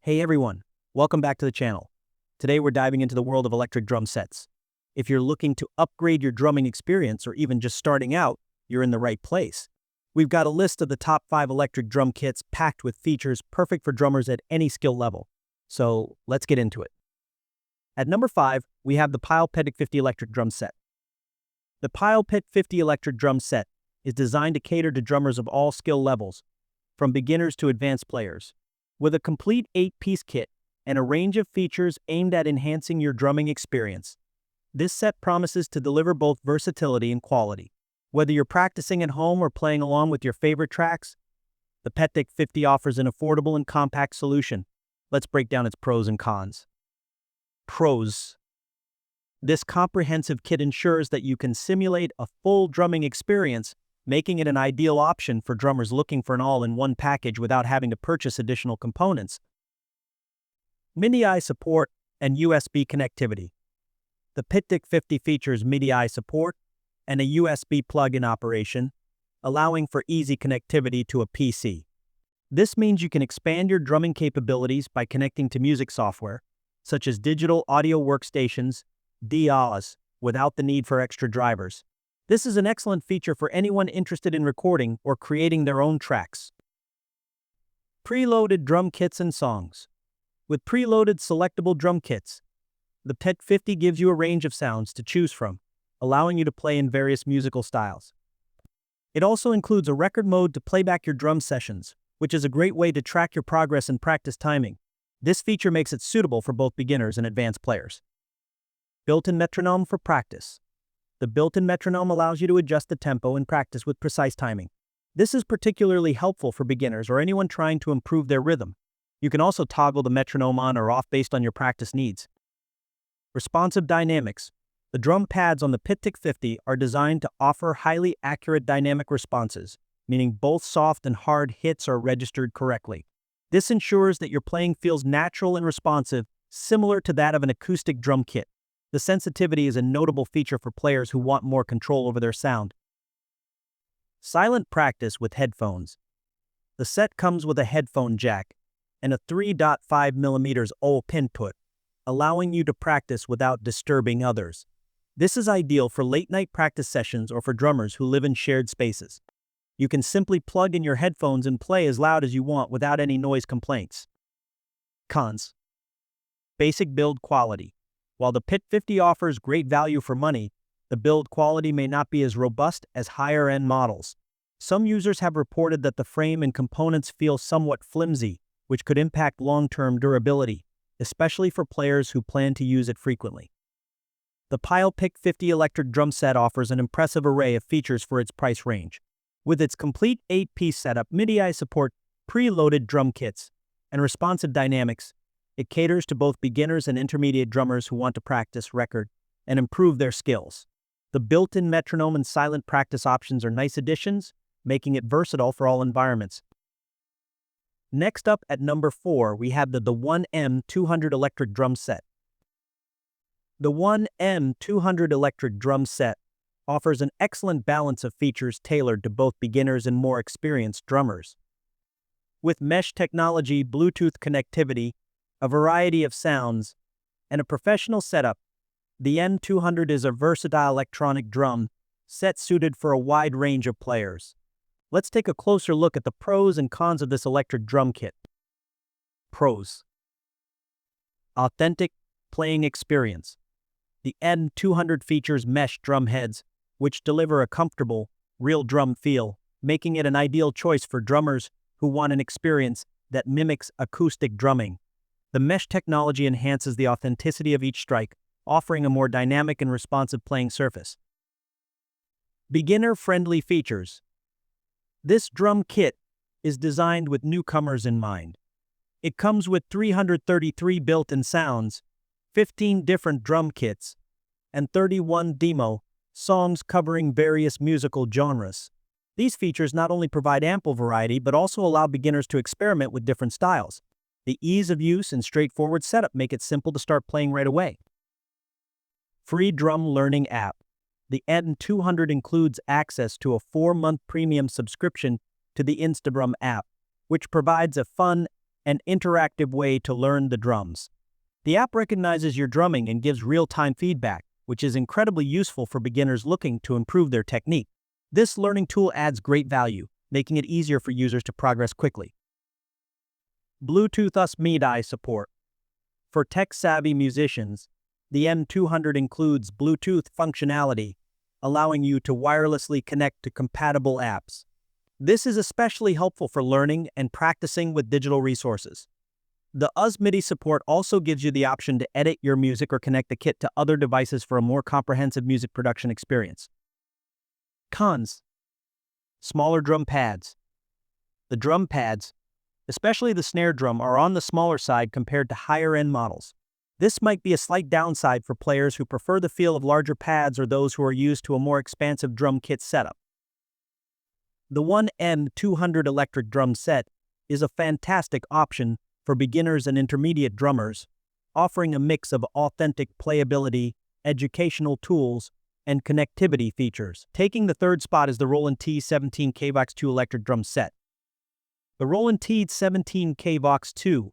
Hey everyone, welcome back to the channel. Today we're diving into the world of electric drum sets. If you're looking to upgrade your drumming experience or even just starting out, you're in the right place. We've got a list of the top 5 electric drum kits packed with features perfect for drummers at any skill level. So let's get into it. At number 5, we have the Pyle PTEDK50 electric drum set. The Pyle PTEDK50 electric drum set is designed to cater to drummers of all skill levels, from beginners to advanced players. With a complete 8-piece kit and a range of features aimed at enhancing your drumming experience, this set promises to deliver both versatility and quality. Whether you're practicing at home or playing along with your favorite tracks, the PTEDK50 offers an affordable and compact solution. Let's break down its pros and cons. Pros. This comprehensive kit ensures that you can simulate a full drumming experience, making it an ideal option for drummers looking for an all-in-one package without having to purchase additional components. MIDI support and USB connectivity. The PTEDK50 features MIDI support and a USB plug-in operation, allowing for easy connectivity to a PC. This means you can expand your drumming capabilities by connecting to music software, such as digital audio workstations, DAWs, without the need for extra drivers. This is an excellent feature for anyone interested in recording or creating their own tracks. Preloaded drum kits and songs. With preloaded selectable drum kits, the PTEDK50 gives you a range of sounds to choose from, allowing you to play in various musical styles. It also includes a record mode to play back your drum sessions, which is a great way to track your progress and practice timing. This feature makes it suitable for both beginners and advanced players. Built-in metronome for practice. The built-in metronome allows you to adjust the tempo and practice with precise timing. This is particularly helpful for beginners or anyone trying to improve their rhythm. You can also toggle the metronome on or off based on your practice needs. Responsive dynamics. The drum pads on the PTEDK50 are designed to offer highly accurate dynamic responses, meaning both soft and hard hits are registered correctly. This ensures that your playing feels natural and responsive, similar to that of an acoustic drum kit. The sensitivity is a notable feature for players who want more control over their sound. Silent practice with headphones. The set comes with a headphone jack and a 3.5mm OLE input, allowing you to practice without disturbing others. This is ideal for late-night practice sessions or for drummers who live in shared spaces. You can simply plug in your headphones and play as loud as you want without any noise complaints. Cons. Basic build quality. While the PTEDK50 offers great value for money, the build quality may not be as robust as higher-end models. Some users have reported that the frame and components feel somewhat flimsy, which could impact long-term durability, especially for players who plan to use it frequently. The Pyle PTEDK50 electric drum set offers an impressive array of features for its price range. With its complete 8-piece setup, MIDI support, preloaded drum kits, and responsive dynamics, it caters to both beginners and intermediate drummers who want to practice, record, and improve their skills. The built-in metronome and silent practice options are nice additions, making it versatile for all environments. Next up at number 4, we have the ONE EDM-200 electric drum set. The ONE EDM-200 electric drum set offers an excellent balance of features tailored to both beginners and more experienced drummers. With mesh technology, Bluetooth connectivity, a variety of sounds, and a professional setup, the EDM-200 is a versatile electronic drum set suited for a wide range of players. Let's take a closer look at the pros and cons of this electric drum kit. Pros. Authentic playing experience. The EDM-200 features mesh drum heads, which deliver a comfortable, real drum feel, making it an ideal choice for drummers who want an experience that mimics acoustic drumming. The mesh technology enhances the authenticity of each strike, offering a more dynamic and responsive playing surface. Beginner-friendly features. This drum kit is designed with newcomers in mind. It comes with 333 built-in sounds, 15 different drum kits, and 31 demo songs covering various musical genres. These features not only provide ample variety but also allow beginners to experiment with different styles. The ease of use and straightforward setup make it simple to start playing right away. Free drum learning app. The EDM-200 includes access to a 4-month premium subscription to the Instadrum app, which provides a fun an interactive way to learn the drums. The app recognizes your drumming and gives real-time feedback, which is incredibly useful for beginners looking to improve their technique. This learning tool adds great value, making it easier for users to progress quickly. Bluetooth ONE EDM support. For tech-savvy musicians, the EDM-200 includes Bluetooth functionality, allowing you to wirelessly connect to compatible apps. This is especially helpful for learning and practicing with digital resources. The ONE EDM support also gives you the option to edit your music or connect the kit to other devices for a more comprehensive music production experience. Cons. Smaller drum pads. The drum pads, especially the snare drum, are on the smaller side compared to higher-end models. This might be a slight downside for players who prefer the feel of larger pads or those who are used to a more expansive drum kit setup. The ONE EDM-200 electric drum set is a fantastic option for beginners and intermediate drummers, offering a mix of authentic playability, educational tools, and connectivity features. Taking the third spot is the Roland TD-17KVX2 electric drum set. The Roland TD-17KVX2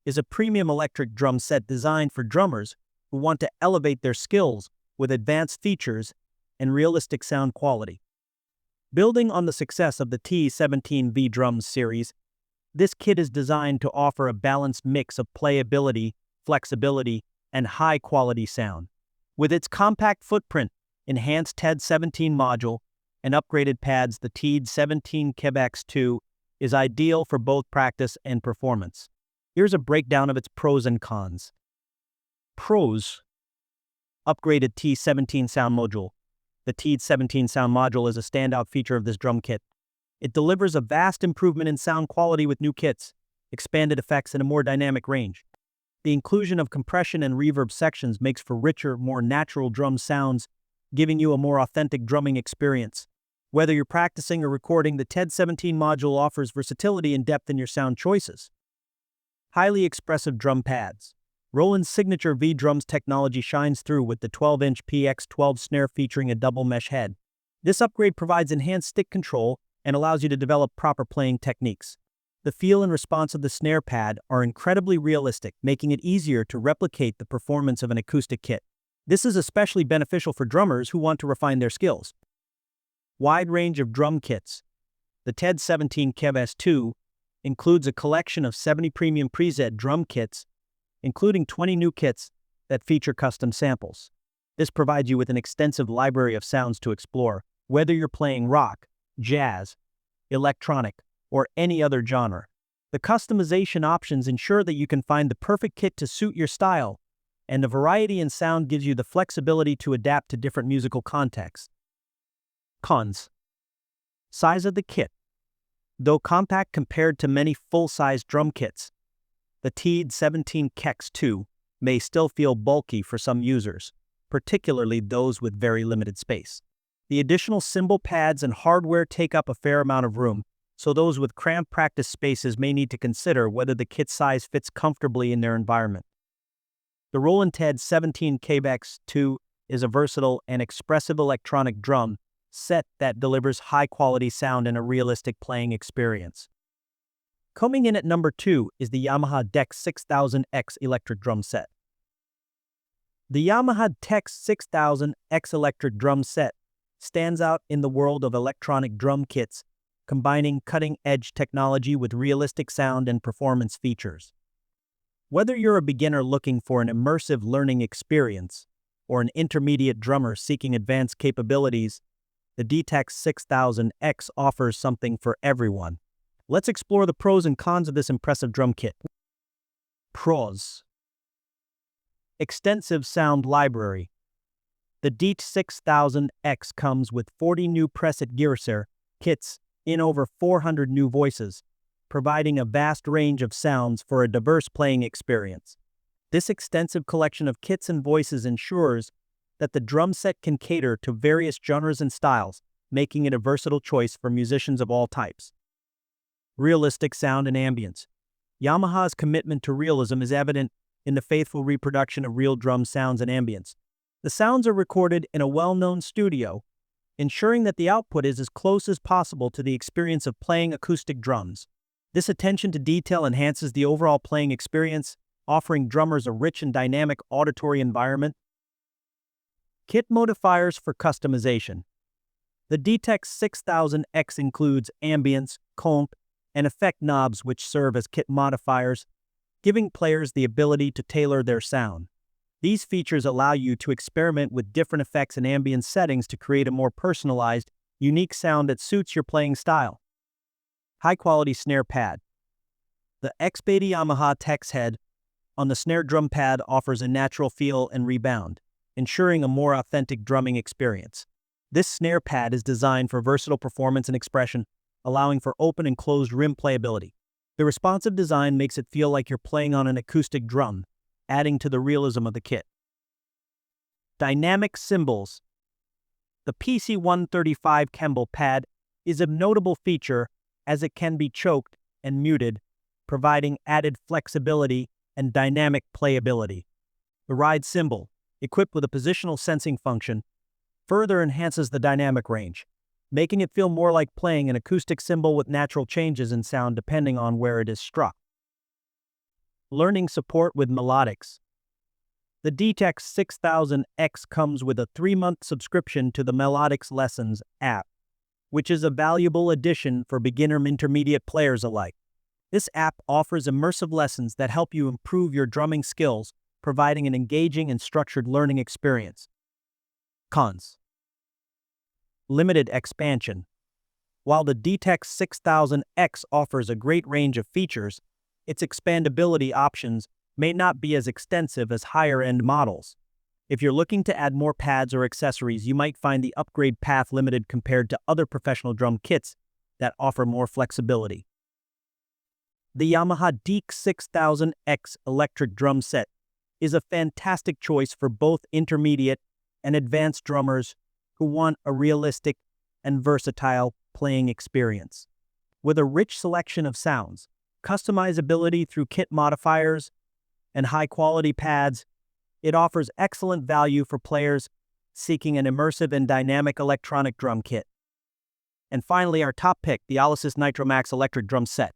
is a premium electric drum set designed for drummers who want to elevate their skills with advanced features and realistic sound quality. Building on the success of the TD-17V drums series, this kit is designed to offer a balanced mix of playability, flexibility, and high-quality sound. With its compact footprint, enhanced TED17 module, and upgraded pads, the TD-17KVX2 is ideal for both practice and performance. Here's a breakdown of its pros and cons. Pros. Upgraded TD-17 sound module. The TD-17 sound module is a standout feature of this drum kit. It delivers a vast improvement in sound quality with new kits, expanded effects, and a more dynamic range. The inclusion of compression and reverb sections makes for richer, more natural drum sounds, giving you a more authentic drumming experience. Whether you're practicing or recording, the TED17 module offers versatility and depth in your sound choices. Highly expressive drum pads. Roland's signature V-Drums technology shines through with the 12-inch PX12 snare featuring a double mesh head. This upgrade provides enhanced stick control and allows you to develop proper playing techniques. The feel and response of the snare pad are incredibly realistic, making it easier to replicate the performance of an acoustic kit. This is especially beneficial for drummers who want to refine their skills. Wide range of drum kits. The TED-17KVX2 includes a collection of 70 premium preset drum kits, including 20 new kits that feature custom samples. This provides you with an extensive library of sounds to explore, whether you're playing rock, jazz, electronic, or any other genre. The customization options ensure that you can find the perfect kit to suit your style, and the variety in sound gives you the flexibility to adapt to different musical contexts. Cons. Size of the kit. Though compact compared to many full-size drum kits, the TD-17KVX2 may still feel bulky for some users, particularly those with very limited space. The additional cymbal pads and hardware take up a fair amount of room, so those with cramped practice spaces may need to consider whether the kit size fits comfortably in their environment. The Roland TD-17KVX2 is a versatile and expressive electronic drum set that delivers high-quality sound and a realistic playing experience. Coming in at number 2 is the Yamaha DTX6K-X electric drum set. The Yamaha DTX6K-X electric drum set stands out in the world of electronic drum kits, combining cutting-edge technology with realistic sound and performance features. Whether you're a beginner looking for an immersive learning experience or an intermediate drummer seeking advanced capabilities, the DTX6K-X offers something for everyone. Let's explore the pros and cons of this impressive drum kit. Pros. Extensive sound library. The DTX6K-X comes with 40 new preset gear kits in over 400 new voices, providing a vast range of sounds for a diverse playing experience. This extensive collection of kits and voices ensures that the drum set can cater to various genres and styles, making it a versatile choice for musicians of all types. Realistic sound and ambience. Yamaha's commitment to realism is evident in the faithful reproduction of real drum sounds and ambience. The sounds are recorded in a well-known studio, ensuring that the output is as close as possible to the experience of playing acoustic drums. This attention to detail enhances the overall playing experience, offering drummers a rich and dynamic auditory environment. Kit modifiers for customization. The DTX6K-X includes ambience, comp, and effect knobs which serve as kit modifiers, giving players the ability to tailor their sound. These features allow you to experiment with different effects and ambience settings to create a more personalized, unique sound that suits your playing style. High-quality snare pad. The X80 Yamaha Tex head on the snare drum pad offers a natural feel and rebound, ensuring a more authentic drumming experience. This snare pad is designed for versatile performance and expression, allowing for open and closed rim playability. The responsive design makes it feel like you're playing on an acoustic drum, adding to the realism of the kit. Dynamic cymbals. The PC135 Kemble pad is a notable feature as it can be choked and muted, providing added flexibility and dynamic playability. The ride cymbal, equipped with a positional sensing function, further enhances the dynamic range, making it feel more like playing an acoustic cymbal with natural changes in sound depending on where it is struck. Learning support with melodics. The DTX6K-X comes with a 3-month subscription to the Melodics Lessons app, which is a valuable addition for beginner and intermediate players alike. This app offers immersive lessons that help you improve your drumming skills, providing an engaging and structured learning experience. Cons. Limited expansion. While the DTX6K-X offers a great range of features, its expandability options may not be as extensive as higher-end models. If you're looking to add more pads or accessories, you might find the upgrade path limited compared to other professional drum kits that offer more flexibility. The Yamaha DTX6K-X electric drum set is a fantastic choice for both intermediate and advanced drummers who want a realistic and versatile playing experience. With a rich selection of sounds, customizability through kit modifiers, and high-quality pads, it offers excellent value for players seeking an immersive and dynamic electronic drum kit. And finally, our top pick, the Alesis Nitro Max electric drum set.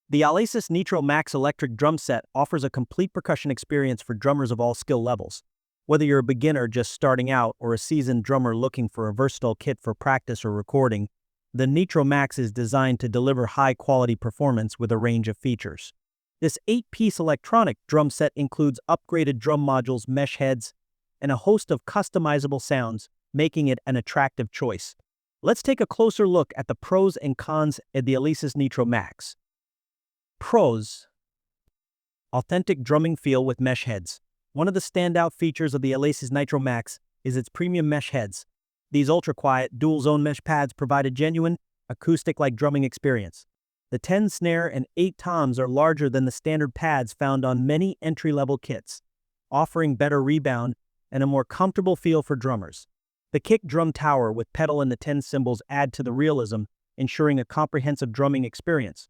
The Alesis Nitro Max electric drum set offers a complete percussion experience for drummers of all skill levels. Whether you're a beginner just starting out or a seasoned drummer looking for a versatile kit for practice or recording, the Nitro Max is designed to deliver high-quality performance with a range of features. This 8-piece electronic drum set includes upgraded drum modules, mesh heads, and a host of customizable sounds, making it an attractive choice. Let's take a closer look at the pros and cons of the Alesis Nitro Max. Pros. Authentic drumming feel with mesh heads. One of the standout features of the Alesis Nitro Max is its premium mesh heads. These ultra-quiet, dual-zone mesh pads provide a genuine, acoustic-like drumming experience. The 10 snare and 8 toms are larger than the standard pads found on many entry-level kits, offering better rebound and a more comfortable feel for drummers. The kick drum tower with pedal and the 10 cymbals add to the realism, ensuring a comprehensive drumming experience.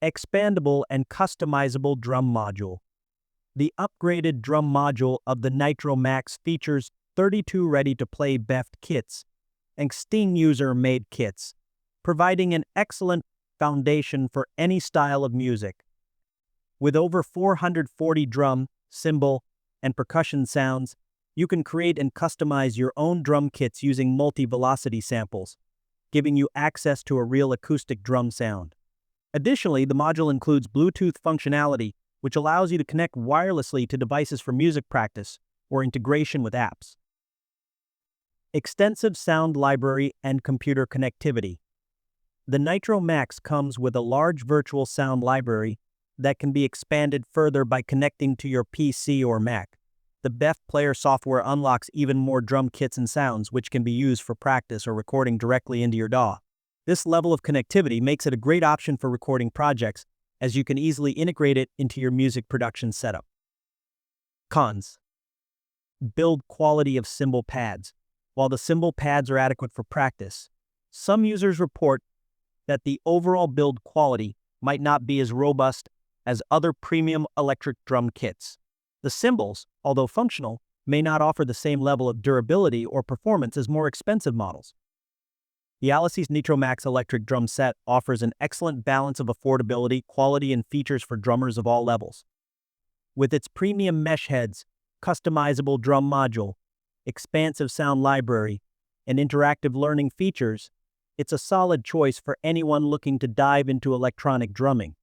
Expandable and customizable drum module. The upgraded drum module of the Nitro Max features 32 ready-to-play BEFT kits and Sting user-made kits, providing an excellent foundation for any style of music. With over 440 drum, cymbal, and percussion sounds, you can create and customize your own drum kits using multi-velocity samples, giving you access to a real acoustic drum sound. Additionally, the module includes Bluetooth functionality, which allows you to connect wirelessly to devices for music practice or integration with apps. Extensive sound library and computer connectivity. The Nitro Max comes with a large virtual sound library that can be expanded further by connecting to your PC or Mac. The BEFT player software unlocks even more drum kits and sounds which can be used for practice or recording directly into your DAW. This level of connectivity makes it a great option for recording projects, as you can easily integrate it into your music production setup. Cons. Build quality of cymbal pads. While the cymbal pads are adequate for practice, some users report that the overall build quality might not be as robust as other premium electric drum kits. The cymbals, although functional, may not offer the same level of durability or performance as more expensive models. The Alesis Nitro Max electric drum set offers an excellent balance of affordability, quality, and features for drummers of all levels. With its premium mesh heads, customizable drum module, expansive sound library, and interactive learning features, it's a solid choice for anyone looking to dive into electronic drumming.